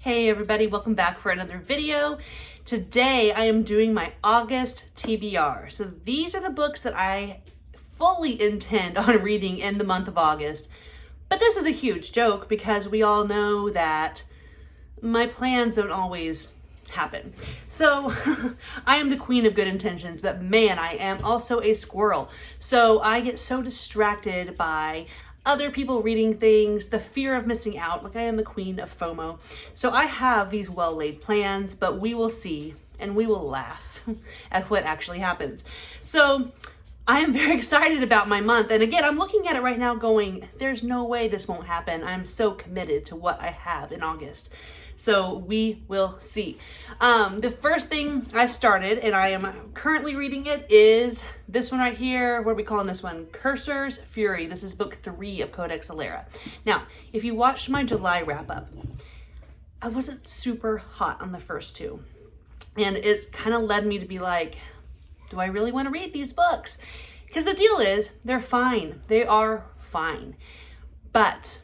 Hey everybody, welcome back for another video. Today I am doing my August TBR. So these are the books that I fully intend on reading in the month of August. But this is a huge joke because we all know that my plans don't always happen. So I am the queen of good intentions, but man, I am also a squirrel. So I get so distracted by other people reading things, the fear of missing out, like I am the queen of FOMO. So I have these well-laid plans, but we will see and we will laugh at what actually happens. So I am very excited about my month. And again, I'm looking at it right now going, there's no way this won't happen. I'm so committed to what I have in August. So we will see. The first thing I started, and I am currently reading it, is this one right here. What are we calling this one? Cursor's Fury. This is book 3 of Codex Alera. Now, if you watched my July wrap up, I wasn't super hot on the first two. And it kind of led me to be like, do I really want to read these books? Because the deal is, they're fine. They are fine. But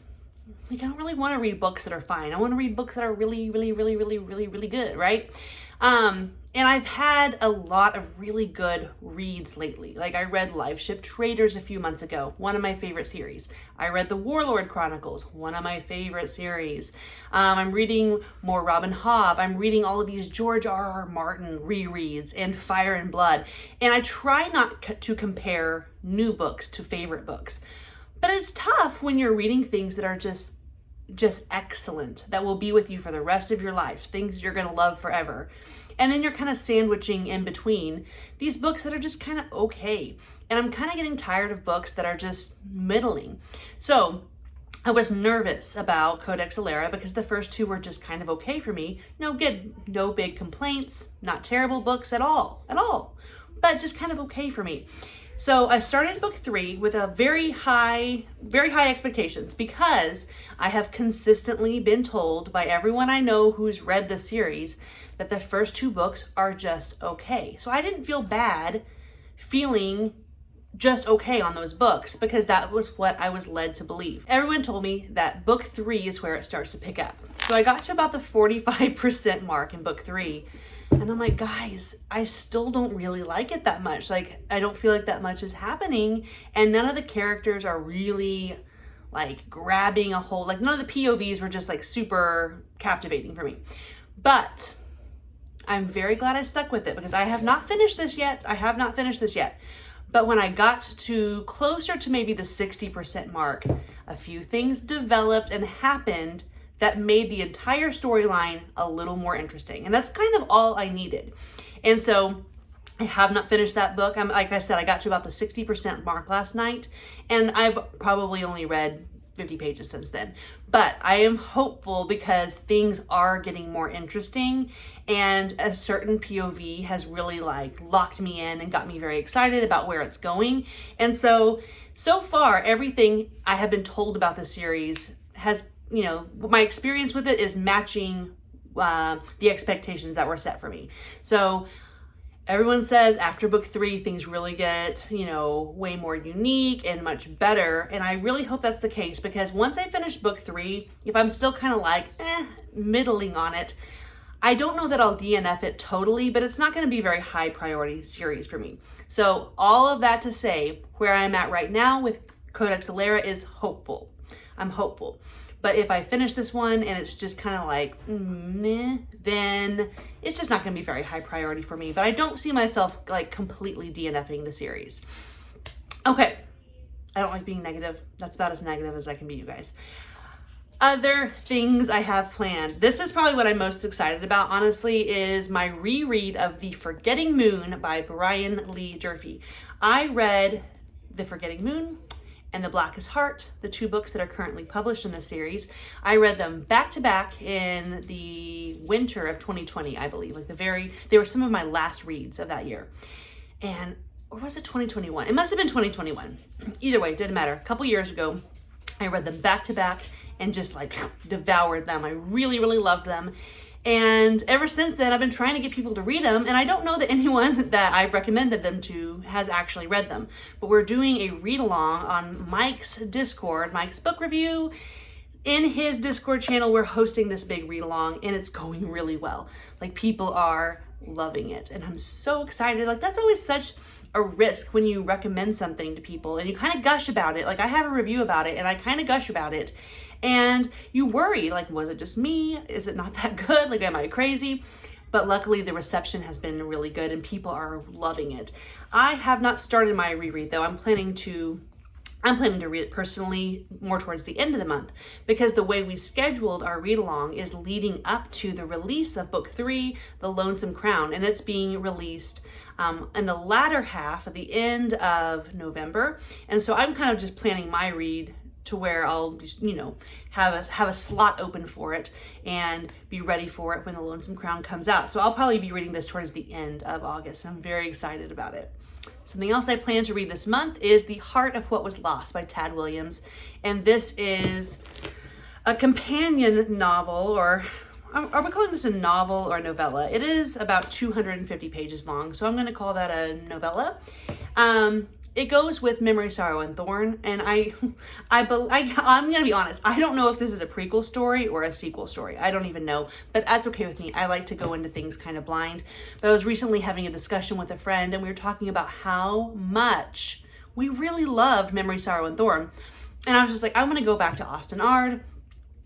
I don't really want to read books that are fine. I want to read books that are really good, right? And I've had a lot of really good reads lately. Like I read Live Ship Traders a few months ago, one of my favorite series. I read The Warlord Chronicles, one of my favorite series. I'm reading more Robin Hobb. I'm reading all of these George R.R. Martin rereads and Fire and Blood. And I try not to compare new books to favorite books. But it's tough when you're reading things that are just excellent, that will be with you for the rest of your life, things you're going to love forever. And then you're kind of sandwiching in between these books that are just kind of okay. And I'm kind of getting tired of books that are just middling. So I was nervous about Codex Alera because the first two were just kind of okay for me. No big complaints, not terrible books at all, but just kind of okay for me. So I started book 3 with a very high expectations because I have consistently been told by everyone I know who's read the series that the first 2 books are just okay. So I didn't feel bad feeling just okay on those books because that was what I was led to believe. Everyone told me that book 3 is where it starts to pick up. So I got to about the 45% mark in book 3. And I'm like, guys, I still don't really like it that much. Like, I don't feel like that much is happening. And none of the characters are really like grabbing a hold. Like none of the POVs were just like super captivating for me. But I'm very glad I stuck with it because I have not finished this yet. But when I got to closer to maybe the 60% mark, a few things developed and happened that made the entire storyline a little more interesting. And that's kind of all I needed. And so I have not finished that book. Like I said, I got to about the 60% mark last night, and I've probably only read 50 pages since then. But I am hopeful because things are getting more interesting, and a certain POV has really like locked me in and got me very excited about where it's going. And so far, everything I have been told about the series has, my experience with it is matching the expectations that were set for me. So everyone says after book 3, things really get, way more unique and much better. And I really hope that's the case because once I finish book 3, if I'm still kind of like, middling on it, I don't know that I'll DNF it totally, but it's not going to be a very high priority series for me. So all of that to say, where I'm at right now with Codex Alera is hopeful. I'm hopeful. But if I finish this one and it's just kind of like, then it's just not going to be very high priority for me. But I don't see myself like completely DNFing the series. Okay. I don't like being negative. That's about as negative as I can be, you guys. Other things I have planned. This is probably what I'm most excited about, honestly, is my reread of The Forgetting Moon by Brian Lee Durfee. I read The Forgetting Moon and The Blackest Heart, the 2 books that are currently published in this series. I read them back to back in the winter of 2020, I believe. They were some of my last reads of that year. Or was it 2021? It must have been 2021. Either way, it didn't matter. A couple years ago, I read them back to back and just like devoured them. I really loved them. And ever since then, I've been trying to get people to read them, and I don't know that anyone that I've recommended them to has actually read them. But we're doing a read-along on Mike's Discord, Mike's book review, in his Discord channel, we're hosting this big read along and it's going really well. Like, people are loving it and I'm so excited. Like, that's always such a risk when you recommend something to people and you kind of gush about it. Like, I have a review about it and I kind of gush about it and you worry, like, was it just me? Is it not that good? Like, am I crazy? But luckily the reception has been really good and people are loving it. I have not started my reread though. I'm planning to read it personally more towards the end of the month, because the way we scheduled our read along is leading up to the release of book 3, The Lonesome Crown, and it's being released in the latter half at the end of November. And so I'm kind of just planning my read to where I'll just, have a slot open for it and be ready for it when The Lonesome Crown comes out. So I'll probably be reading this towards the end of August. I'm very excited about it. Something else I plan to read this month is The Heart of What Was Lost by Tad Williams. And this is a companion novel, or are we calling this a novel or a novella? It is about 250 pages long, so I'm going to call that a novella. It goes with Memory, Sorrow, and Thorn, and I'm going to be honest, I don't know if this is a prequel story or a sequel story. I don't even know, but that's okay with me. I like to go into things kind of blind. But I was recently having a discussion with a friend, and we were talking about how much we really loved Memory, Sorrow, and Thorn. And I was just like, I want to go back to Austin Ard.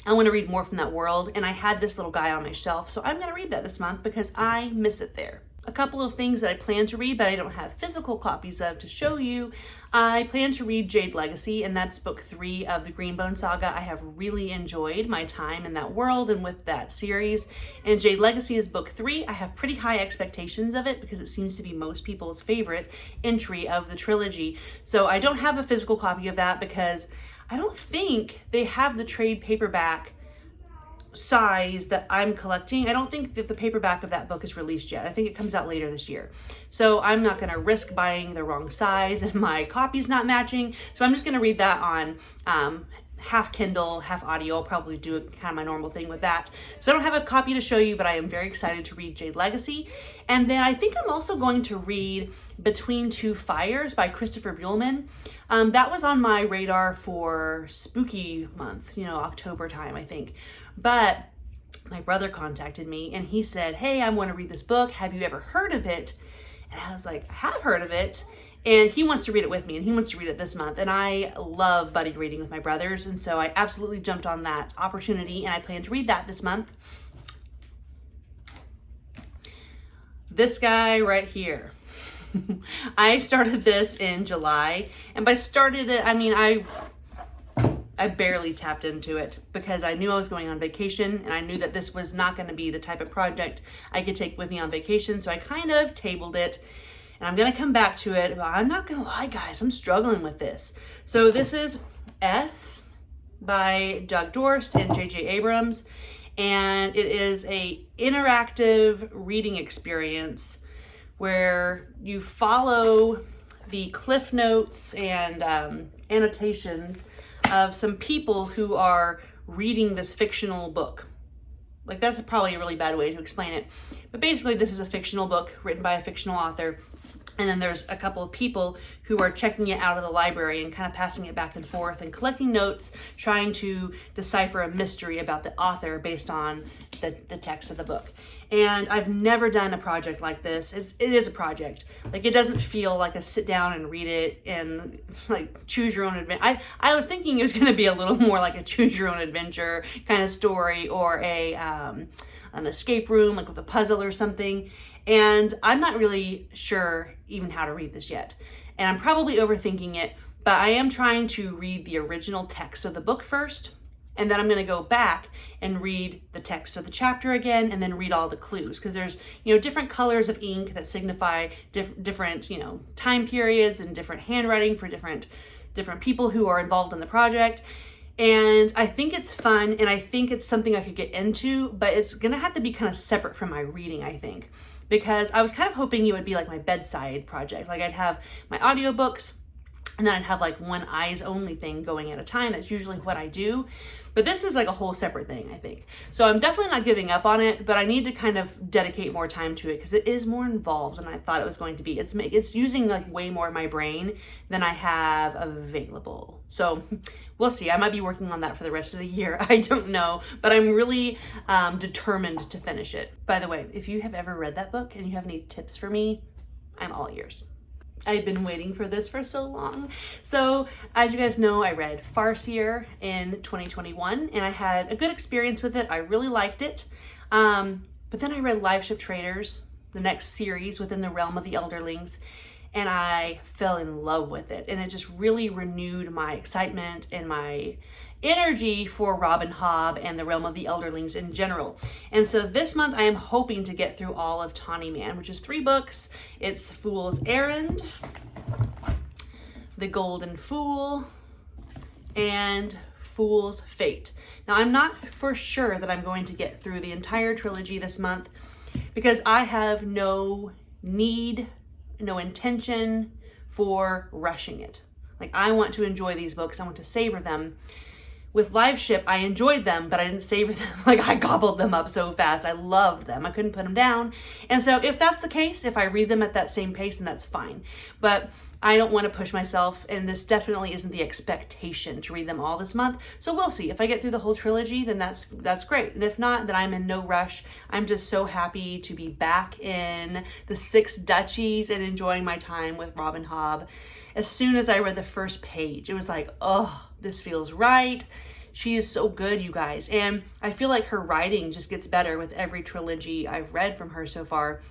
I want to read more from that world, and I had this little guy on my shelf, so I'm going to read that this month because I miss it there. A couple of things that I plan to read, but I don't have physical copies of to show you. I plan to read Jade Legacy, and that's book 3 of the Greenbone Saga. I have really enjoyed my time in that world and with that series. And Jade Legacy is book 3. I have pretty high expectations of it because it seems to be most people's favorite entry of the trilogy. So I don't have a physical copy of that because I don't think they have the trade paperback size that I'm collecting. I don't think that the paperback of that book is released yet. I think it comes out later this year. So I'm not going to risk buying the wrong size and my copy's not matching. So I'm just going to read that on half Kindle, half audio. I'll probably do kind of my normal thing with that. So I don't have a copy to show you, but I am very excited to read Jade Legacy. And then I think I'm also going to read Between Two Fires by Christopher Buehlman. That was on my radar for spooky month, October time, I think. But my brother contacted me and he said, hey, I want to read this book. Have you ever heard of it? And I was like, I have heard of it. And he wants to read it with me and he wants to read it this month. And I love buddy reading with my brothers. And so I absolutely jumped on that opportunity and I plan to read that this month. This guy right here. I started this in July. And by started it, I mean, I barely tapped into it because I knew I was going on vacation and I knew that this was not going to be the type of project I could take with me on vacation. So I kind of tabled it and I'm going to come back to it. But I'm not going to lie, guys, I'm struggling with this. So this is S by Doug Dorst and J.J. Abrams. And it is a interactive reading experience where you follow the cliff notes and annotations of some people who are reading this fictional book. Like, that's probably a really bad way to explain it. But basically, this is a fictional book written by a fictional author. And then there's a couple of people who are checking it out of the library and kind of passing it back and forth and collecting notes, trying to decipher a mystery about the author based on the text of the book. And I've never done a project like this. It is a project. Like, it doesn't feel like a sit down and read it and like choose your own adventure. I was thinking it was going to be a little more like a choose your own adventure kind of story, or an escape room, like with a puzzle or something. And I'm not really sure even how to read this yet. And I'm probably overthinking it, but I am trying to read the original text of the book first. And then I'm going to go back and read the text of the chapter again, and then read all the clues, because there's, different colors of ink that signify different, time periods and different handwriting for different people who are involved in the project. And I think it's fun, and I think it's something I could get into, but it's going to have to be kind of separate from my reading, I think, because I was kind of hoping it would be like my bedside project. Like, I'd have my audiobooks, and then I'd have like one eyes only thing going at a time. That's usually what I do. But this is like a whole separate thing, I think. So I'm definitely not giving up on it, but I need to kind of dedicate more time to it because it is more involved than I thought it was going to be. It's using like way more of my brain than I have available. So we'll see. I might be working on that for the rest of the year. I don't know, but I'm really determined to finish it. By the way, if you have ever read that book and you have any tips for me, I'm all ears. I've been waiting for this for so long. So as you guys know, I read Farseer in 2021 and I had a good experience with it. I really liked it. But then I read Live Ship Traders, the next series within the realm of the Elderlings, and I fell in love with it. And it just really renewed my excitement and my energy for Robin Hobb and the realm of the Elderlings in general. And so this month I am hoping to get through all of Tawny Man, which is 3 books. It's Fool's Errand, The Golden Fool, and Fool's Fate. Now I'm not for sure that I'm going to get through the entire trilogy this month because I have no need, no intention for rushing it. Like, I want to enjoy these books. I want to savor them. With Live Ship, I enjoyed them, but I didn't savor them. Like, I gobbled them up so fast. I loved them. I couldn't put them down. And so if that's the case, if I read them at that same pace, then that's fine. But I don't want to push myself, and this definitely isn't the expectation to read them all this month. So we'll see. If I get through the whole trilogy, then that's great. And if not, then I'm in no rush. I'm just so happy to be back in the 6 duchies and enjoying my time with Robin Hobb. As soon as I read the first page, it was like, oh, this feels right. She is so good, you guys. And I feel like her writing just gets better with every trilogy I've read from her so far.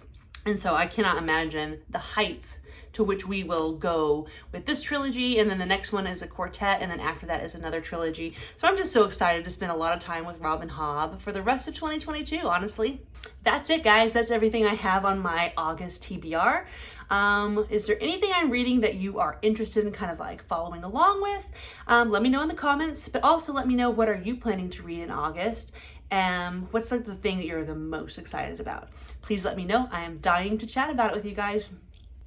And so I cannot imagine the heights to which we will go with this trilogy, and then the next one is a quartet, and then after that is another trilogy. So I'm just so excited to spend a lot of time with Robin Hobb for the rest of 2022, honestly. That's it, guys. That's everything I have on my August TBR. Is there anything I'm reading that you are interested in kind of like following along with? Let me know in the comments, but also let me know, what are you planning to read in August? What's like the thing that you're the most excited about? Please let me know. I am dying to chat about it with you guys.